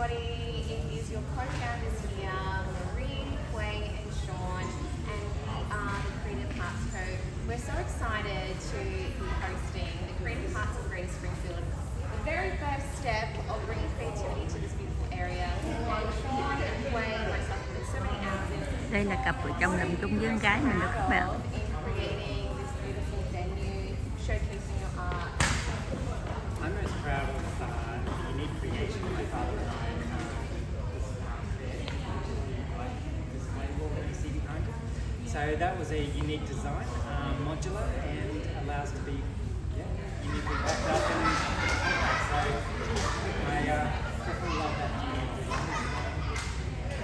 everybody. It is your co-founders here, Marie, Quay and Sean, and we are the Creative Hearts Co. We're so excited to be hosting the Creative Hearts of Greater Springfield. The very first step of bringing creativity to this beautiful area. And Sean and Quay and myself have put so many hours in. Đây là cặp vợ chồng làm chung với con gái mình đó các bạn. In creating this beautiful venue, showcasing your art. I'm most proud of the unique creation my father and I display wall that you see behind it. So that was a unique design, modular, and allows to be uniquely packed up and compact. So I definitely love that unique design.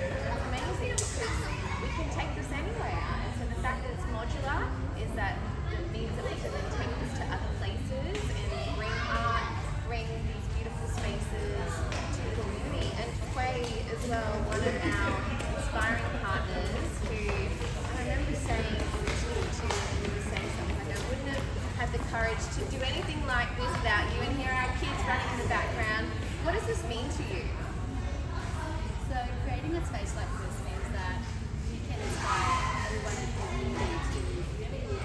It's amazing because we can take this anywhere, and so the fact that it's modular is that it means that we can then take this to other places and bring art, bring these beautiful spaces to the community. And Quay as well, one of our inspiring partners who I remember saying on the to you were saying something like, I wouldn't have had the courage to do anything like this without you, and here are our kids running in the background. What does this mean to you? So creating a space like this means that you can inspire everyone in the community to really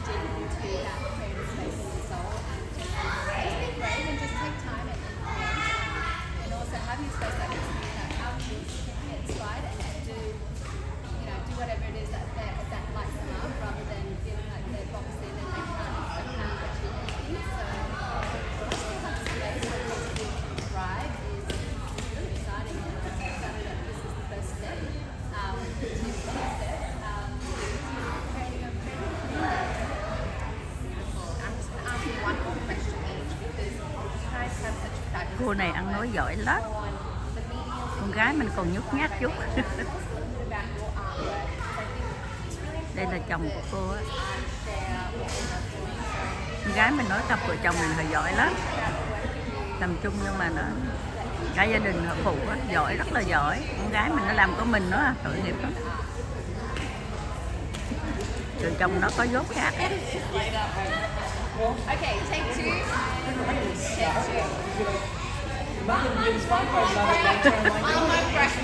dig into that creative space in their soul and just be brave and just take time and create. And also having a space like this means that our kids can get inspired and do whatever it is that lights them up, rather than feeling like they're boxed in and they can't achieve anything. So just to have a space where people can thrive is really exciting, and I'm so excited that this is the first step to creating a creative community. Beautiful. I'm just going to ask you one more question each because you guys have such a fabulous Cô này ăn nói giỏi lắm. on the mediums. Con gái mình còn nhút nhát chút. Tell us a little bit about your artwork because I think it's really Đây là chồng của cô á. share what we love doing. Con gái mình nói cặp vợ chồng mình họ giỏi lắm. Làm chung nhưng mà nó cả gia đình họ phụ á, giỏi rất là giỏi. Con gái mình nó làm của mình đó, tội nghiệp lắm. Rồi chồng nó có dốt khác. Okay, take two. Take two. Oh my gosh.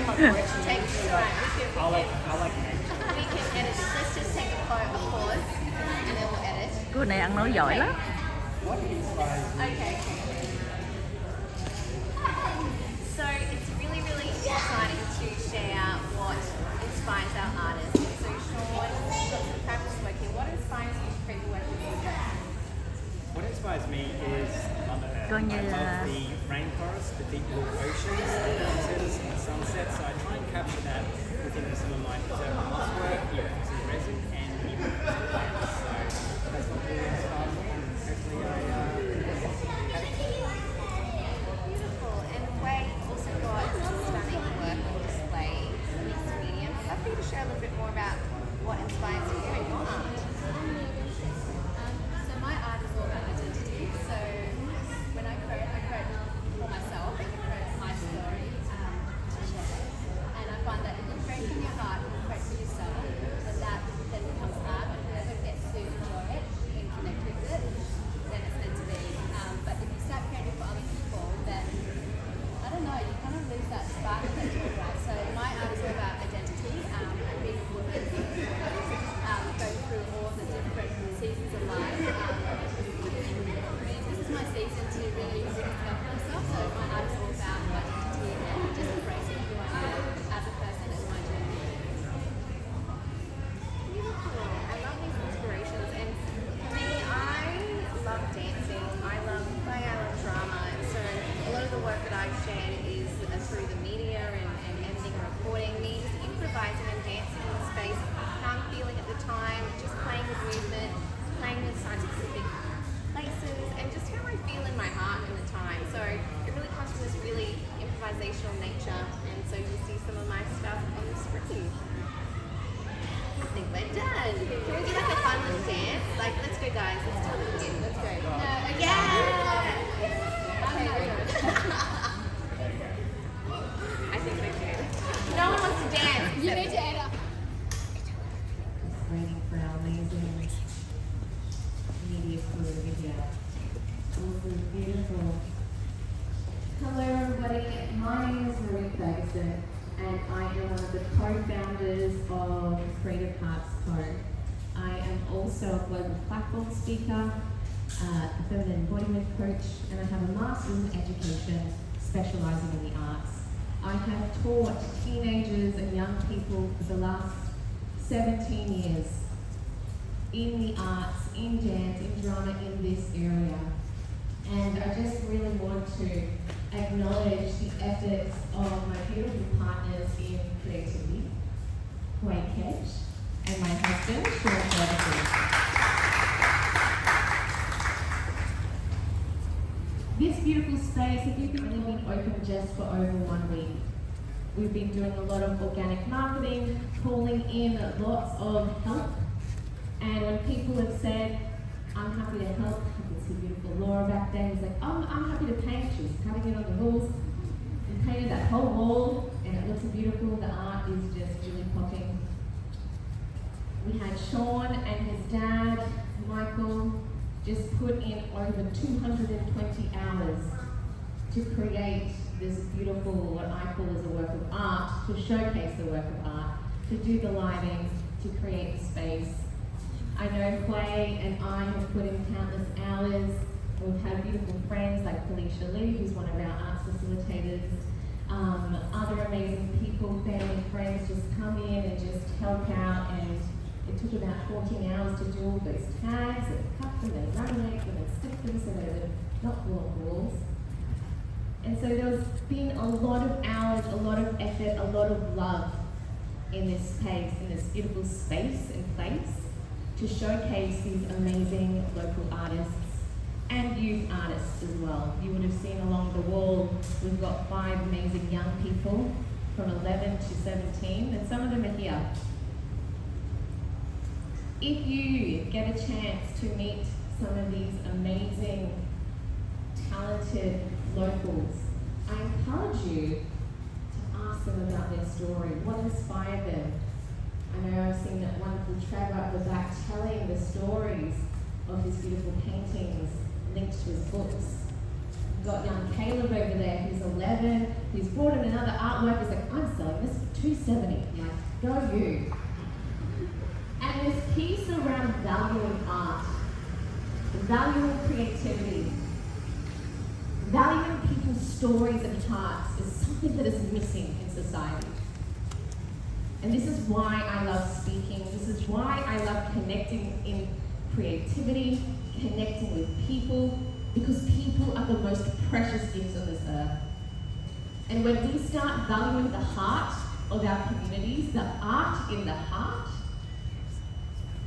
Take two. Right. We can edit this. Let's just take a pause and then we'll edit. Cô này ăn nói giỏi lắm. Okay. So it's really, really exciting to share what inspires our artists. So Sean, you've got some fabulous work here. What inspires you to create the work that you're doing? What inspires me is Mother Earth. Coi I như love là the rainforest, the deep blue oceans, the mountains, and the sunsets. So I try and capture that within some of my preserved moss work, epoxy resin, and even plants. So that's what really inspires me. And hopefully Beautiful. And Quay also got some stunning work on display in mixed medium. I'd love for you to share a little bit more about what inspires you and your art. So my art is all about identity. So when I create for myself, I create my story to share. And I find that if you create from your heart and you create for yourself, that then becomes art, and whoever gets to enjoy it and connect with it, then it's meant to be. But if you start creating for other people, then I don't know, you kind of lose that spark of that joy, right? So my art is all about identity, being a woman, going through all the different seasons of life. This is my season to really discover myself, so my art is all about identity and just embracing who I am as a person and my journey. Beautiful. I love these inspirations, and for me, I love dancing. I love play. I love drama. And so a lot of the work that I've shared is through the media and editing and recording. Me just improvising and dancing in the space, how I'm feeling at the time, just playing with movement, playing with site-specific places, and just how I feel in my heart in the time. So it really comes from this really improvisational nature, and so you see some of my stuff on the screen. I think we're done. Can we do like a fun little dance? Like, let's go, guys. Let's do it again. Let's go. No, okay. Yeah! Okay, we're good. I think we're good. No one wants to dance. You need to edit. Waiting for our amazing media crew video. This is beautiful. Hello everybody, my name is Marie. Mason, and I am one of the co-founders of Creative Arts Co. I am also a global platform speaker, a feminine embodiment coach, and I have a master's in education specialising in the arts. I have taught teenagers and young people for the last 17 years in the arts, in dance, in drama, in this area. And I just really want to acknowledge the efforts of my beautiful partners in creativity, Wade Ketch, and my husband, Sean Ferguson. This beautiful space has only been open just for over 1 week. We've been doing a lot of organic marketing, calling in lots of help, and when people have said, I'm happy to help, I can see beautiful Laura back there, who's like, oh, I'm happy to paint. She was cutting it on the walls. We painted that whole wall, and it looks beautiful. The art is just really popping. We had Sean and his dad, Michael, just put in over 220 hours to create this beautiful, what I call as a work of art, to showcase the work of art, to do the lighting, to create the space. I know Clay and I have put in countless hours. We've had beautiful friends like Felicia Lee, who's one of our arts facilitators. Other amazing people, family, friends just come in and just help out, and it took about 14 hours to do all those tags and cut them and laminate them and stick them so they would not fall off walls. And so there's been a lot of hours, a lot of effort, a lot of love in this space, in this beautiful space and place, to showcase these amazing local artists and youth artists as well. You would have seen along the wall, we've got 5 amazing young people from 11 to 17, and some of them are here. If you get a chance to meet some of these amazing, talented locals, I encourage you to ask them about their story. What inspired them? I know I've seen that wonderful Trevor at the back telling the stories of his beautiful paintings linked to his books. We've got young Caleb over there who's 11, who's brought in another artwork. He's like, I'm selling this for $270. I'm like, go you. And this piece around valuing art, valuing creativity, valuing people's stories and hearts is something that is missing in society. And this is why I love speaking. This is why I love connecting in creativity, connecting with people, because people are the most precious gifts on this earth. And when we start valuing the heart of our communities, the art in the heart,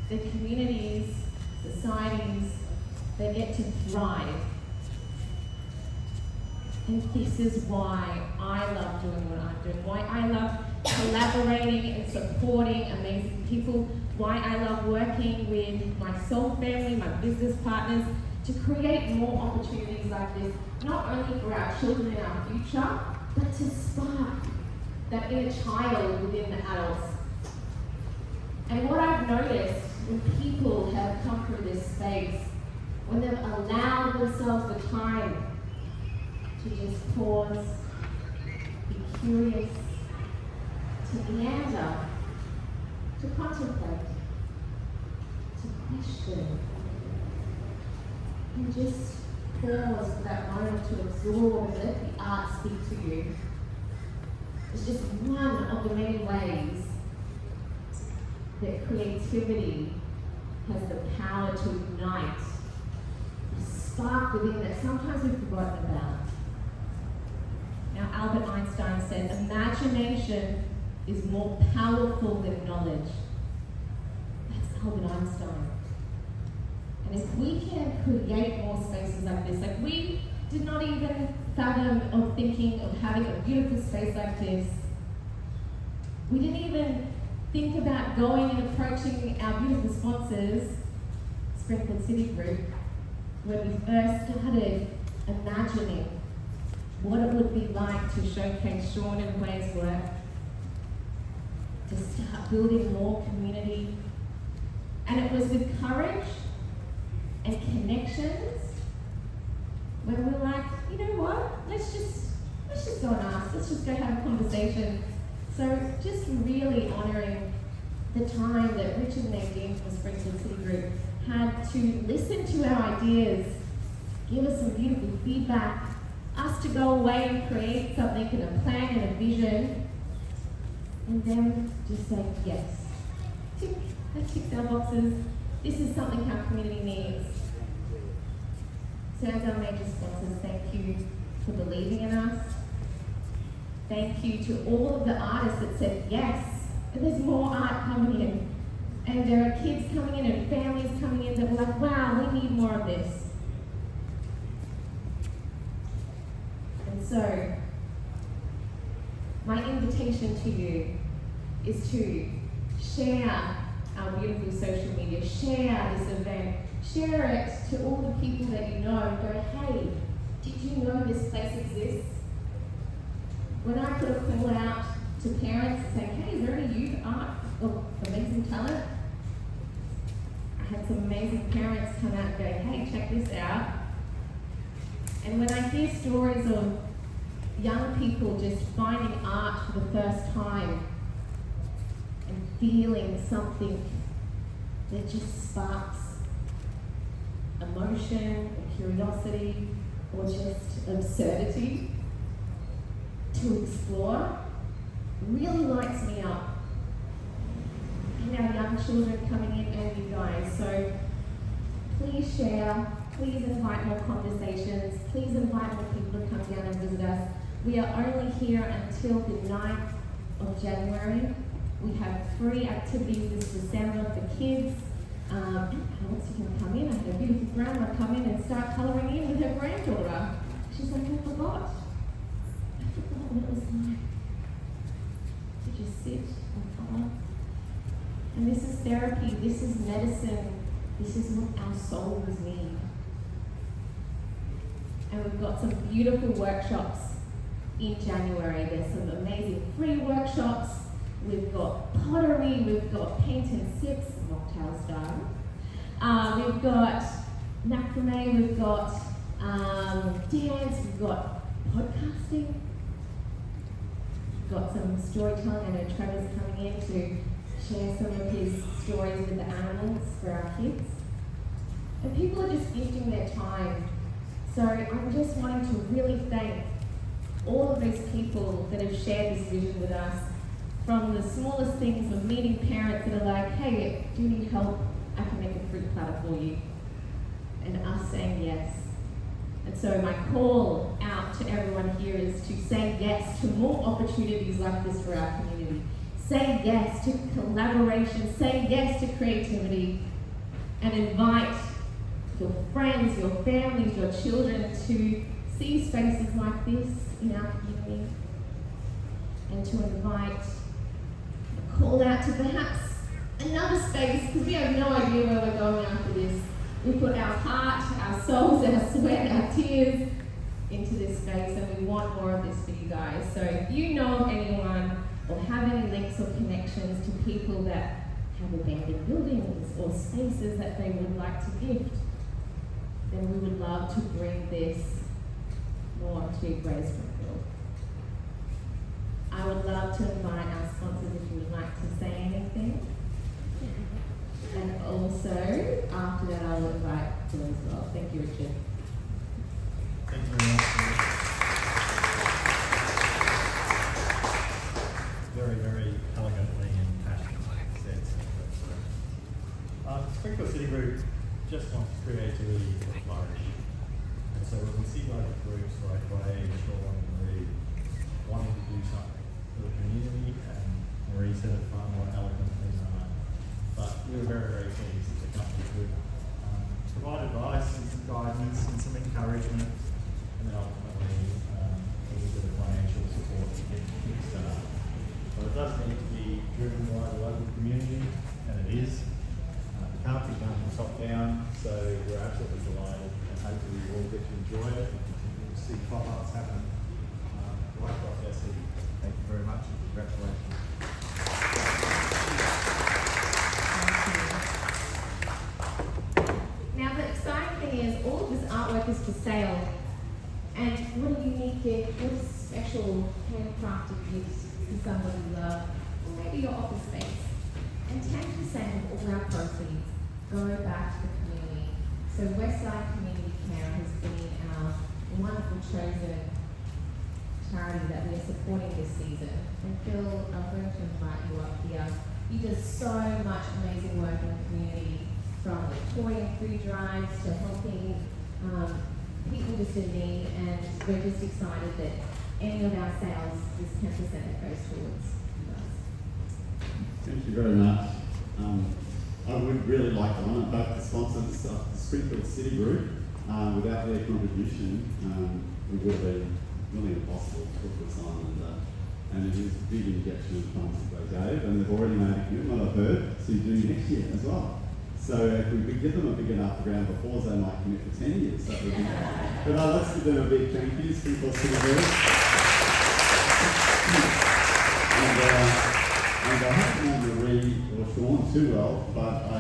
the communities, societies, they get to thrive. And this is why I love doing what I'm doing, why I love collaborating and supporting amazing people, why I love working with my soul family, my business partners, to create more opportunities like this, not only for our children and our future, but to spark that inner child within the adults. And what I've noticed when people have come through this space, when they've allowed themselves the time to just pause, be curious, to meander, to contemplate, to question, and just pause for that moment to absorb and let the art speak to you. It's just one of the many ways that creativity has the power to ignite a spark within that sometimes we've forgotten about. Now, Albert Einstein said, imagination is more powerful than knowledge. That's Albert Einstein. And if we can create more spaces like this, like we did not even fathom of thinking of having a beautiful space like this. We didn't even think about going and approaching our beautiful sponsors, Springfield City Group, when we first started imagining what it would be like to showcase Sean and Wade's work, to start building more community. And it was with courage and connections when we're like, you know what, let's let's just go and ask, let's just go have a conversation. So just really honouring the time that Richard and Nadine from the Springfield City Group had to listen to our ideas, give us some beautiful feedback, us to go away and create something and a plan and a vision, and then just say yes. Tick, that ticks our boxes. This is something our community needs. So as our major sponsors, thank you for believing in us. Thank you to all of the artists that said yes. And there's more art coming in. And there are kids coming in and families coming in that were like, wow, we need more of this. And so, my invitation to you is to share our beautiful social media, share this event, share it to all the people that you know, and go, hey, did you know this place exists? When I put a call out to parents saying, hey, is there any youth art or amazing talent? I had some amazing parents come out and go, hey, check this out. And when I hear stories of young people just finding art for the first time and feeling something that just sparks emotion or curiosity or just absurdity to explore, really lights me up. And our young children coming in and you guys. So please share, please invite more conversations, please invite more people to come down and visit us. We are only here until the 9th of January. We have 3 activities this December for kids. Alex, you can come in. I had a beautiful grandma come in and start colouring in with her granddaughter. She's like, I forgot what it was like to just sit and colour. And this is therapy, this is medicine, this is what our souls need. And we've got some beautiful workshops in January. There's some amazing free workshops. We've got pottery, we've got paint and sips, mocktail style. We've got macrame, we've got dance, we've got podcasting. We've got some storytelling. I know Trevor's coming in to share some of his stories with the animals for our kids. And people are just gifting their time. So I'm just wanting to really thank all of these people that have shared this vision with us, from the smallest things of meeting parents that are like, hey, do you need help? I can make a fruit platter for you. And us saying yes. And so my call out to everyone here is to say yes to more opportunities like this for our community. Say yes to collaboration, say yes to creativity, and invite your friends, your families, your children to see spaces like this in our community, and to invite a call out to perhaps another space, because we have no idea where we're going after this. We put our heart, our souls, our sweat, our tears into this space, and we want more of this for you guys. So if you know of anyone or have any links or connections to people that have abandoned buildings or spaces that they would like to gift, then we would love to bring this more to Greater Springfield. I would love to invite our sponsors if you would like to say anything. And also, after that, I'll invite Bill as well. Thank you, Richard. Thank you very much. Very, very elegantly and passionately said. Springfield City Group just wants creativity to flourish. And so when we see like groups like Ray, Sean, and Marie wanting to do something for the community, and Marie said it far more elegantly than I. But we were very, very pleased that the company could provide advice and some guidance and some encouragement, and then ultimately a little bit of financial support to get things started. But it does need to be driven by the local community, and it is. It can't be done from top down, so we're absolutely delighted, and hopefully we all get to enjoy it and continue to see pop-ups happen right across our city. Thank you very much, and congratulations. Now the exciting thing is all of this artwork is for sale. And what a unique gift, what a special handcrafted gifts for someone you love, or maybe your office space. And 10% of all our proceeds go back to the community. So Westside Community Care has been our wonderful chosen charity that we are supporting this season. And Phil, I'm going to invite you up here. He does so much amazing work in the community, from the toy and food drives to helping people just in need, and we're just excited that any of our sales, this 10% that goes towards you guys. Thank you very much. I would really like to honour both the sponsors of the Springfield City Group. Without their contribution, it would have been really impossible to put this on, and it is a big injection of funds that they gave, and they've already made a commitment, I've heard, to do next year as well. So if we could give them a big enough ground before, they might commit for 10 years. That would be but let's give them a big thank you, Springfield City Group. And I haven't known Marie or Sean too well, but I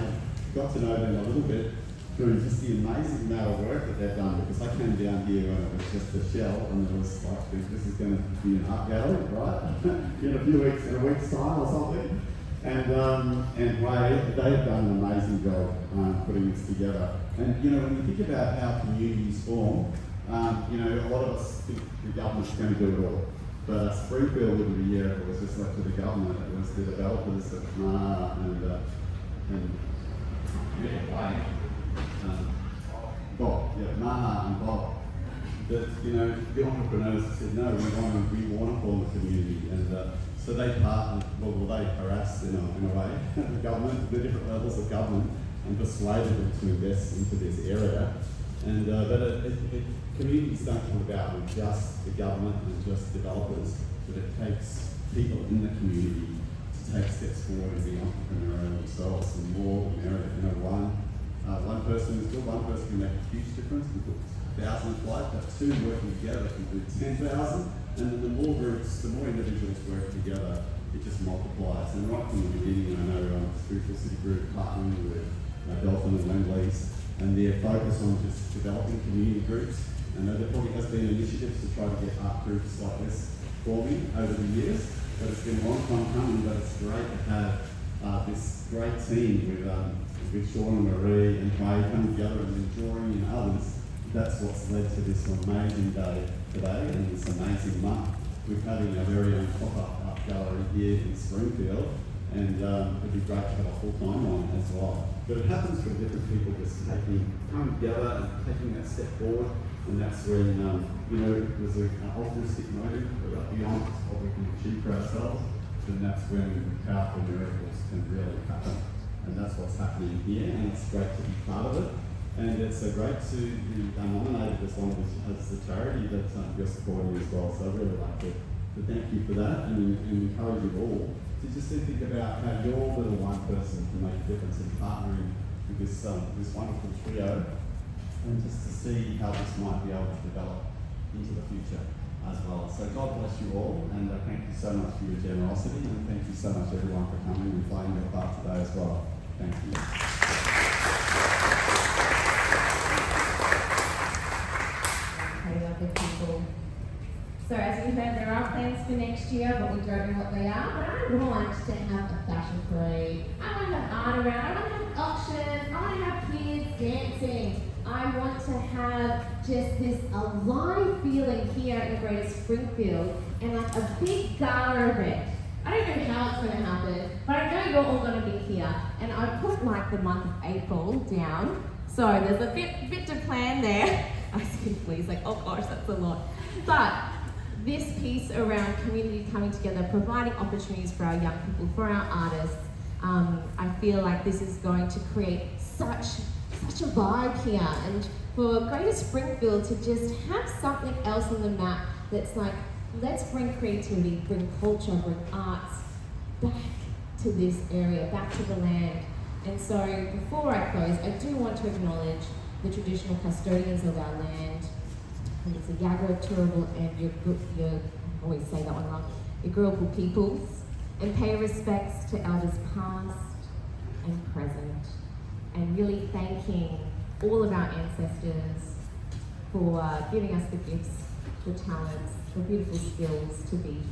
got to know them a little bit through just the amazing amount of work that they've done, because I came down here when it was just a shell, and it was like, this is going to be an art gallery, right? In a few weeks, in a week's time or something. And Ray, they have done an amazing job putting this together. And you know, when you think about how communities form, you know, a lot of us think the government's going to do it all. But Springfield wouldn't be here if it was just left to the government. It was the developers of Maha and Bob, Maha and Bob. That, you know, the entrepreneurs said, no, we want to form a community, and so they partnered, they harassed in a way the government, the different levels of government, and persuaded them to invest into this area. And but communities don't come about with just the government and just developers, but it takes people in the community to take steps forward and be entrepreneurial themselves, and more merit. You know, one person can make a huge difference. We put 1,000 applied, but two working together can do 10,000. And then the more groups, the more individuals work together, it just multiplies. And right from the beginning, I know Spiritual City Group partnering with Dolphin and Lend-Lease, and their focus on just developing community groups. And there probably has been initiatives to try to get art groups like this forming over the years, but it's been a long time coming. But it's great to have this great team with Sean and Marie and Ray coming together and enjoying in others. That's what's led to this amazing day today and this amazing month. We're having a very own pop-up art gallery here in Springfield, and it'd be great to have a full-time one as well. But it happens for different people just coming together and taking that step forward, and that's when, you know, there's an altruistic motive beyond what we can achieve for ourselves, and that's when powerful miracles can really happen. And that's what's happening here, and it's great to be part of it. And it's great to be nominated as one of the charity that you're supporting as well. So I'd really like to thank you for that, and encourage you all to just think about how your little one person can make a difference in partnering with this wonderful trio, and just to see how this might be able to develop into the future as well. So God bless you all, and thank you so much for your generosity, and thank you so much everyone for coming and playing your part today as well. Thank you. Lovely people. So as you heard, there are plans for next year, but we don't know what they are. But I want to have a fashion parade. I want to have art around. I want to have auctions. I want to have kids dancing. I want to have just this alive feeling here in Greater Springfield, and like a big gala event. I don't know how it's going to happen, but I know you're all going to be here. And I put like the month of April down, so there's a bit to plan there. I see please, like, oh gosh, that's a lot. But this piece around community coming together, providing opportunities for our young people, for our artists, I feel like this is going to create such a vibe here. And for Greater Springfield to just have something else on the map that's like, let's bring creativity, bring culture, bring arts back to this area, back to the land. And so before I close, I do want to acknowledge the traditional custodians of our land. And it's the Yagara, Turrbal, and your I always say that one wrong, your Gurulgal peoples, and pay respects to elders past and present, and really thanking all of our ancestors for giving us the gifts the talents, the beautiful skills to be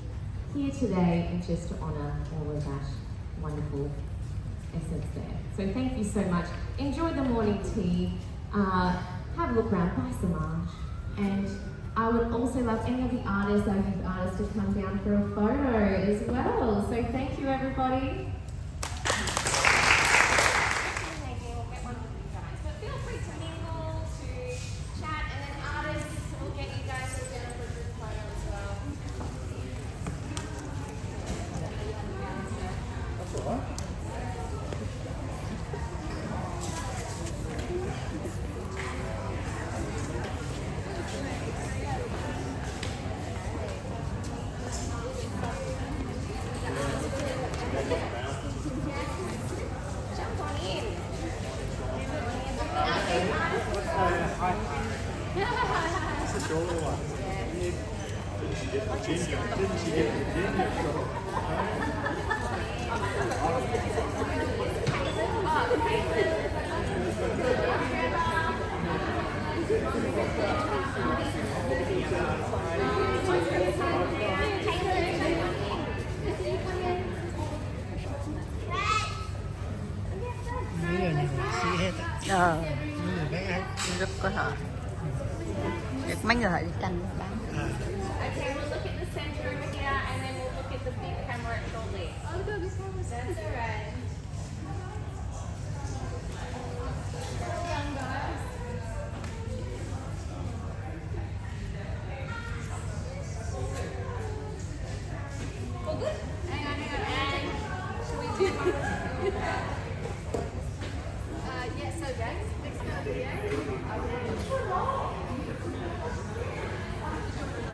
here today and just to honour all of that wonderful essence there. So thank you so much. Enjoy the morning tea. Have a look around, buy some art. And I would also love any of the artists, our youth artists, to come down for a photo as well. So thank you, everybody. Maybe we'll get one of you guys. But feel free to mingle, to chat, and then artists will get you guys down for a group photo as well. That's all right. Jump on in. It's a shorter one. Didn't she get Virginia? Didn't she get Virginia? Rất có thể. Mấy người đi tranh bán